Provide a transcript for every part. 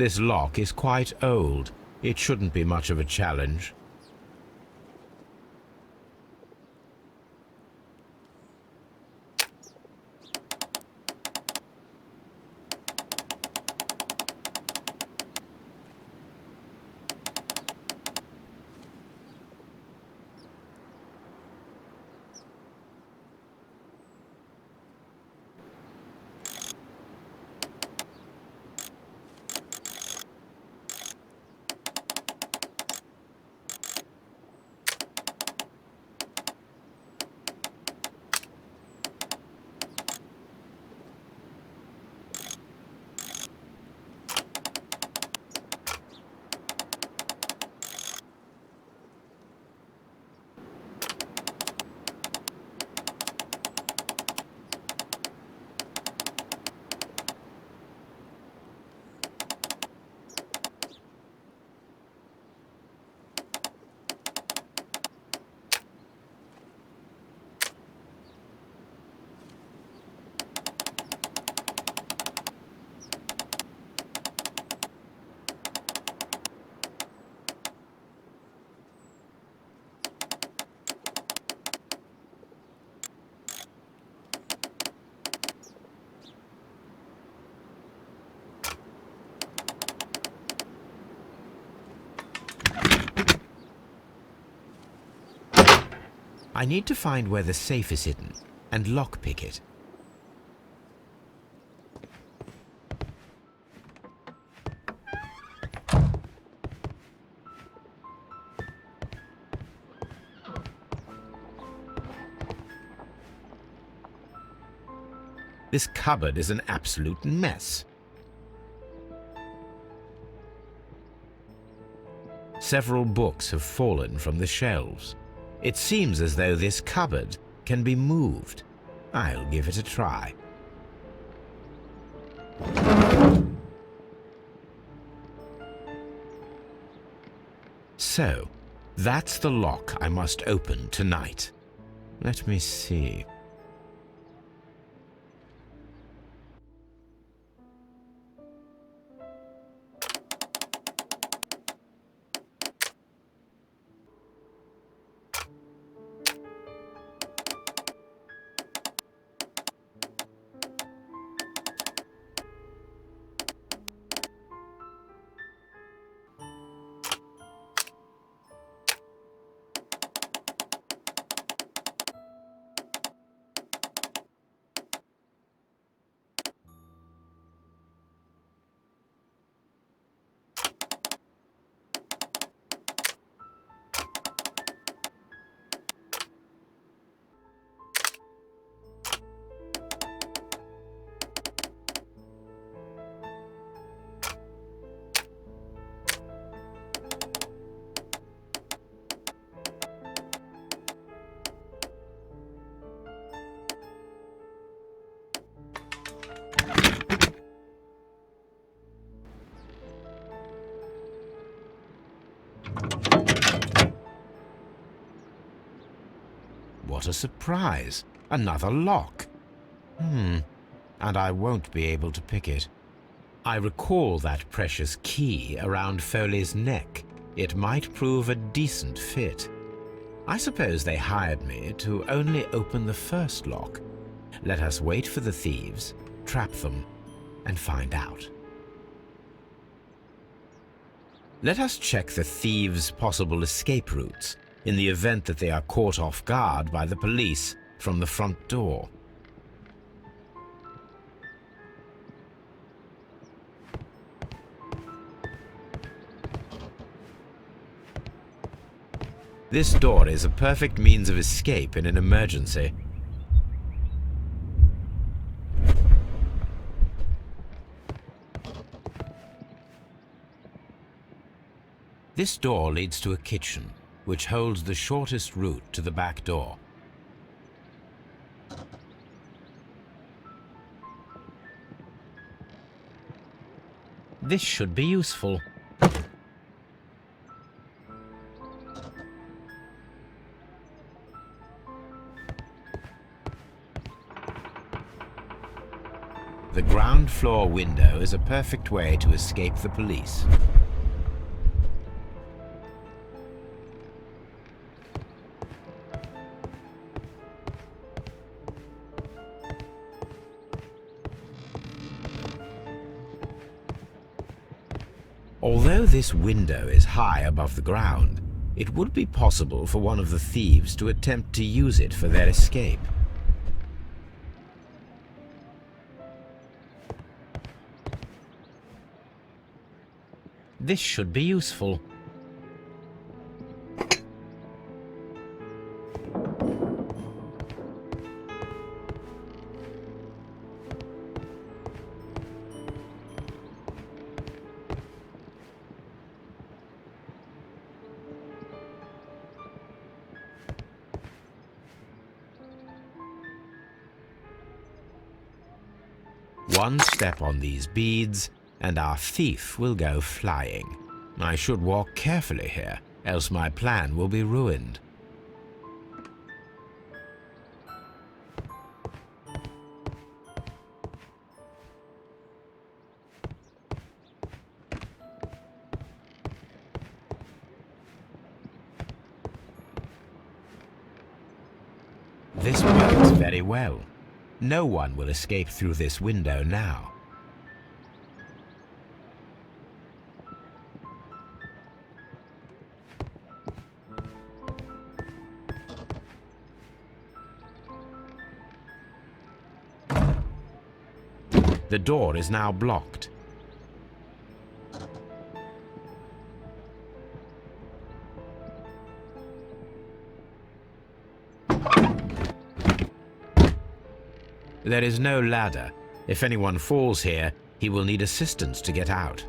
This lock is quite old. It shouldn't be much of a challenge. I need to find where the safe is hidden and lockpick it. This cupboard is an absolute mess. Several books have fallen from the shelves. It seems as though this cupboard can be moved. I'll give it a try. So, that's the lock I must open tonight. Let me see. What a surprise! Another lock. And I won't be able to pick it. I recall that precious key around Foley's neck. It might prove a decent fit. I suppose they hired me to only open the first lock. Let us wait for the thieves, trap them, and find out. Let us check the thieves' possible escape routes in the event that they are caught off guard by the police from the front door. This door is a perfect means of escape in an emergency. This door leads to a kitchen, which holds the shortest route to the back door. This should be useful. The ground floor window is a perfect way to escape the police. Although this window is high above the ground, it would be possible for one of the thieves to attempt to use it for their escape. This should be useful. One step on these beads, and our thief will go flying. I should walk carefully here, else my plan will be ruined. This works very well. No one will escape through this window now. The door is now blocked. There is no ladder. If anyone falls here, he will need assistance to get out.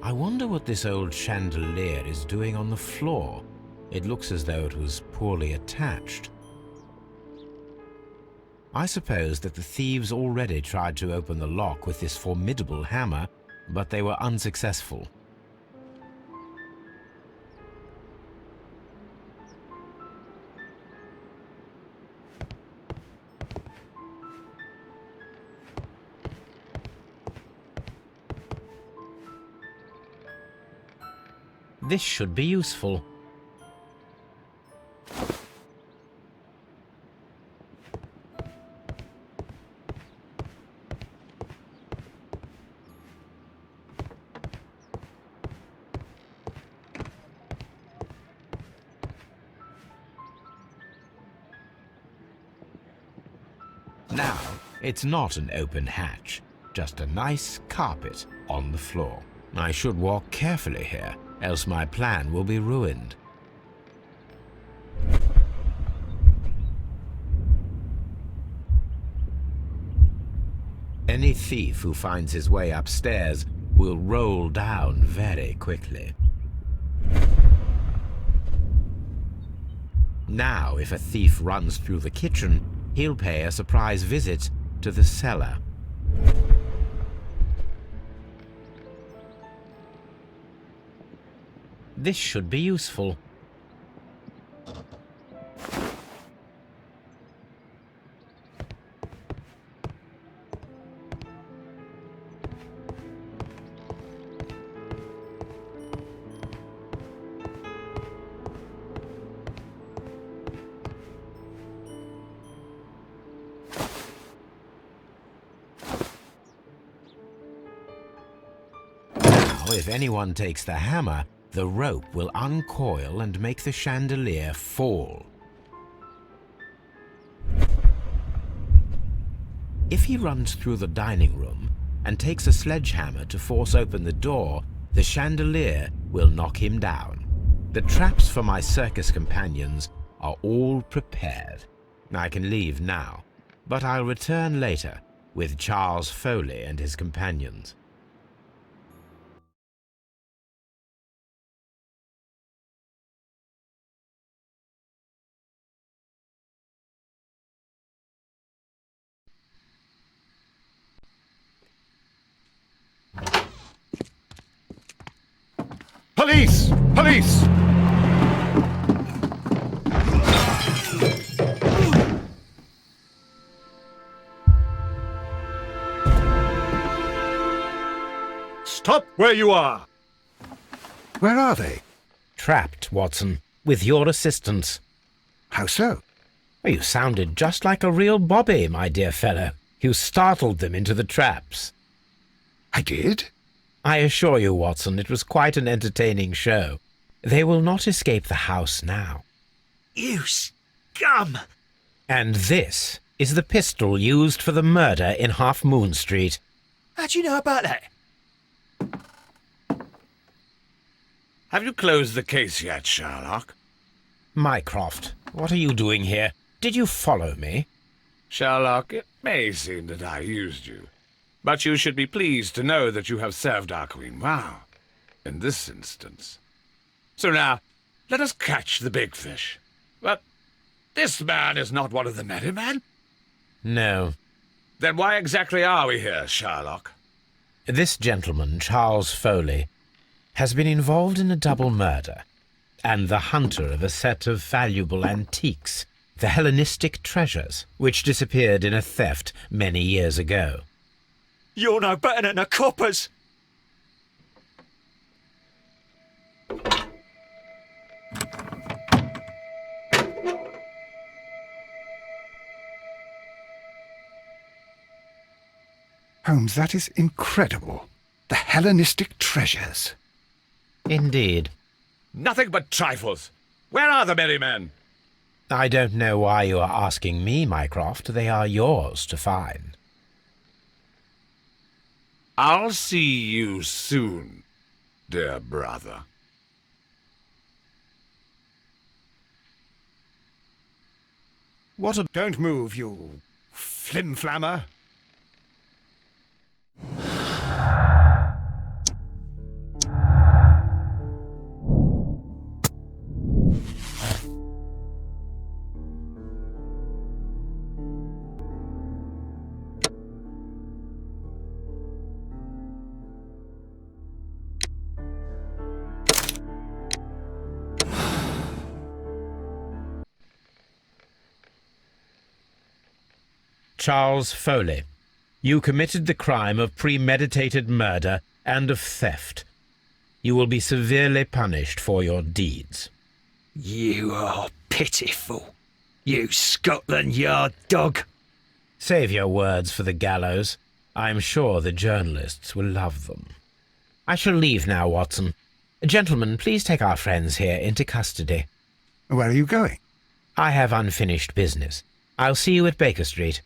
I wonder what this old chandelier is doing on the floor. It looks as though it was poorly attached. I suppose that the thieves already tried to open the lock with this formidable hammer, but they were unsuccessful. This should be useful. Now, it's not an open hatch, just a nice carpet on the floor. I should walk carefully here, else my plan will be ruined. Any thief who finds his way upstairs will roll down very quickly. Now, if a thief runs through the kitchen, he'll pay a surprise visit to the cellar. This should be useful. Now, if anyone takes the hammer, the rope will uncoil and make the chandelier fall. If he runs through the dining room and takes a sledgehammer to force open the door, the chandelier will knock him down. The traps for my circus companions are all prepared. I can leave now, but I'll return later with Charles Foley and his companions. Police! Police! Stop where you are! Where are they? Trapped, Watson, with your assistance. How so? Well, you sounded just like a real bobby, my dear fellow. You startled them into the traps. I did? I assure you, Watson, it was quite an entertaining show. They will not escape the house now. You scum! And this is the pistol used for the murder in Half Moon Street. How'd you know about that? Have you closed the case yet, Sherlock? Mycroft, what are you doing here? Did you follow me? Sherlock, it may seem that I used you, but you should be pleased to know that you have served our Queen well, in this instance. So now, let us catch the big fish. But this man is not one of the merry men? No. Then why exactly are we here, Sherlock? This gentleman, Charles Foley, has been involved in a double murder, and the hunter of a set of valuable antiques, the Hellenistic treasures, which disappeared in a theft many years ago. You're no better than the coppers! Holmes, that is incredible. The Hellenistic treasures. Indeed. Nothing but trifles. Where are the merry men? I don't know why you are asking me, Mycroft. They are yours to find. I'll see you soon, dear brother. What a... Don't move, you flim-flammer. Charles Foley, you committed the crime of premeditated murder and of theft. You will be severely punished for your deeds. You are pitiful, you Scotland Yard dog. Save your words for the gallows. I'm sure the journalists will love them. I shall leave now, Watson. Gentlemen, please take our friends here into custody. Where are you going? I have unfinished business. I'll see you at Baker Street.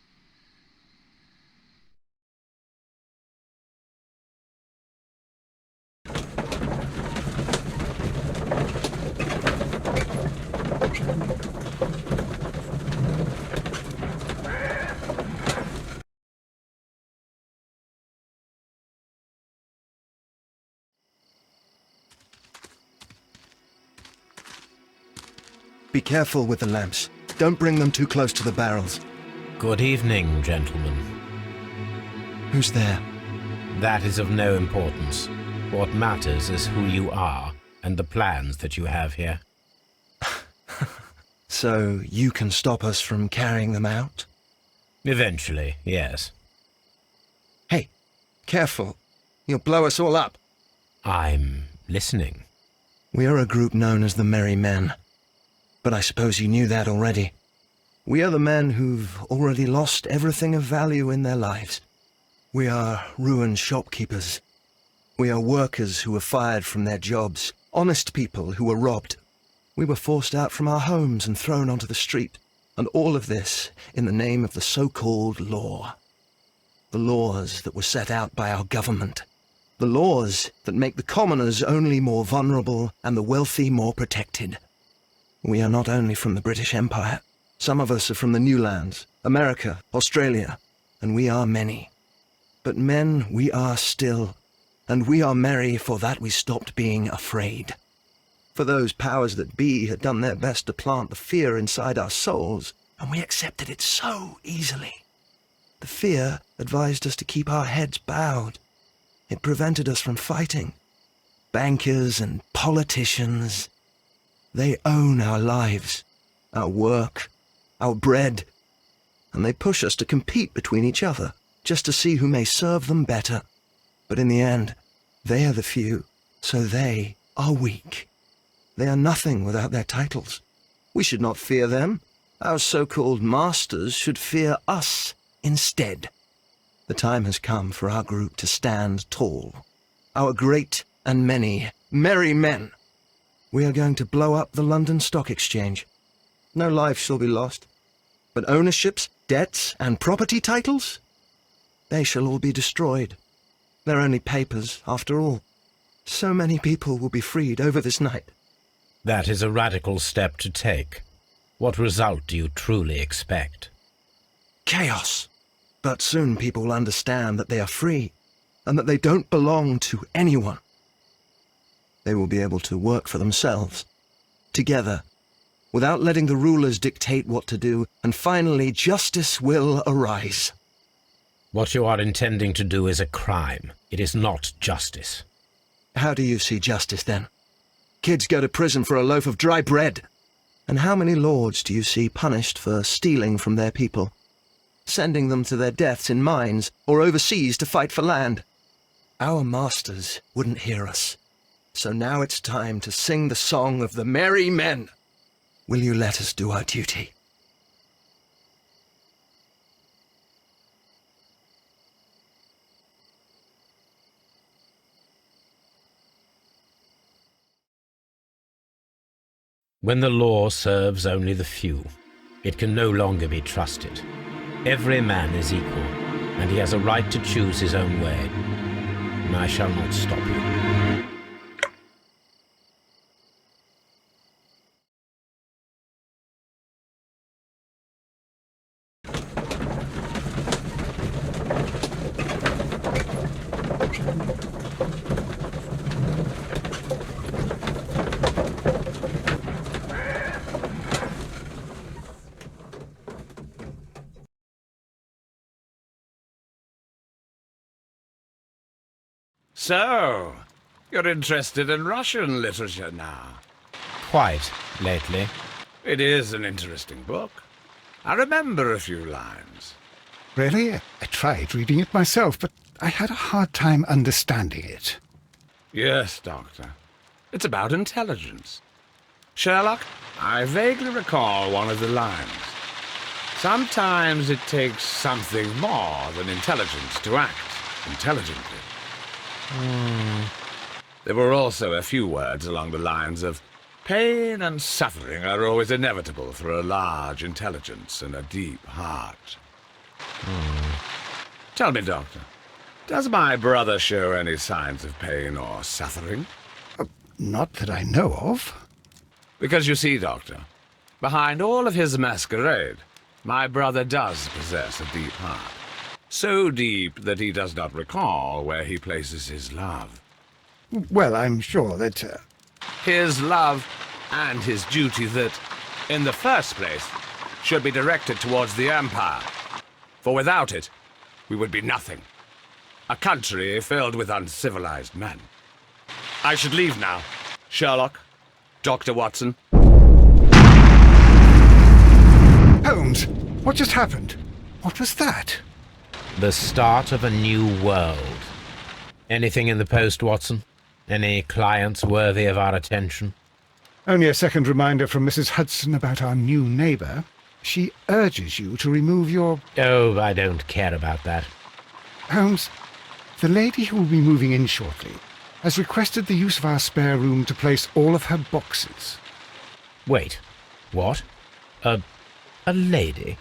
Be careful with the lamps. Don't bring them too close to the barrels. Good evening, gentlemen. Who's there? That is of no importance. What matters is who you are and the plans that you have here. So you can stop us from carrying them out? Eventually, yes. Hey, careful. You'll blow us all up. I'm listening. We are a group known as the Merry Men. But I suppose you knew that already. We are the men who've already lost everything of value in their lives. We are ruined shopkeepers. We are workers who were fired from their jobs, honest people who were robbed. We were forced out from our homes and thrown onto the street, and all of this in the name of the so-called law. The laws that were set out by our government. The laws that make the commoners only more vulnerable and the wealthy more protected. We are not only from the British Empire. Some of us are from the New Lands, America, Australia, and we are many. But men we are still, and we are merry for that we stopped being afraid. For those powers that be had done their best to plant the fear inside our souls, and we accepted it so easily. The fear advised us to keep our heads bowed. It prevented us from fighting. bankers and politicians. They own our lives, our work, our bread, and they push us to compete between each other just to see who may serve them better. But in the end, they are the few, so they are weak. They are nothing without their titles. We should not fear them. Our so-called masters should fear us instead. The time has come for our group to stand tall. Our great and many merry men. We are going to blow up the London Stock Exchange. No life shall be lost. But ownerships, debts, and property titles? They shall all be destroyed. They're only papers, after all. So many people will be freed over this night. That is a radical step to take. What result do you truly expect? Chaos. But soon people will understand that they are free, and that they don't belong to anyone. They will be able to work for themselves, together, without letting the rulers dictate what to do, and finally justice will arise. What you are intending to do is a crime. It is not justice. How do you see justice, then? Kids go to prison for a loaf of dry bread. And how many lords do you see punished for stealing from their people, sending them to their deaths in mines or overseas to fight for land? Our masters wouldn't hear us. So now it's time to sing the song of the merry men. Will you let us do our duty? When the law serves only the few, it can no longer be trusted. Every man is equal, and he has a right to choose his own way. And I shall not stop you. So, you're interested in Russian literature now? Quite, lately. It is an interesting book. I remember a few lines. Really? I tried reading it myself, but I had a hard time understanding it. Yes, Doctor. It's about intelligence. Sherlock, I vaguely recall one of the lines. Sometimes it takes something more than intelligence to act intelligently. There were also a few words along the lines of, pain and suffering are always inevitable for a large intelligence and a deep heart. Tell me, Doctor, does my brother show any signs of pain or suffering? Not that I know of. Because you see, Doctor, behind all of his masquerade, my brother does possess a deep heart. So deep that he does not recall where he places his love. Well, I'm sure that... His love and his duty that, in the first place, should be directed towards the Empire. For without it, we would be nothing. A country filled with uncivilized men. I should leave now. Sherlock, Dr. Watson. Holmes, what just happened? What was that? The start of a new world. Anything in the post, Watson? Any clients worthy of our attention? Only a second reminder from Mrs. Hudson about our new neighbour. She urges you to remove your... Oh, I don't care about that. Holmes, the lady who will be moving in shortly has requested the use of our spare room to place all of her boxes. Wait, what? A lady?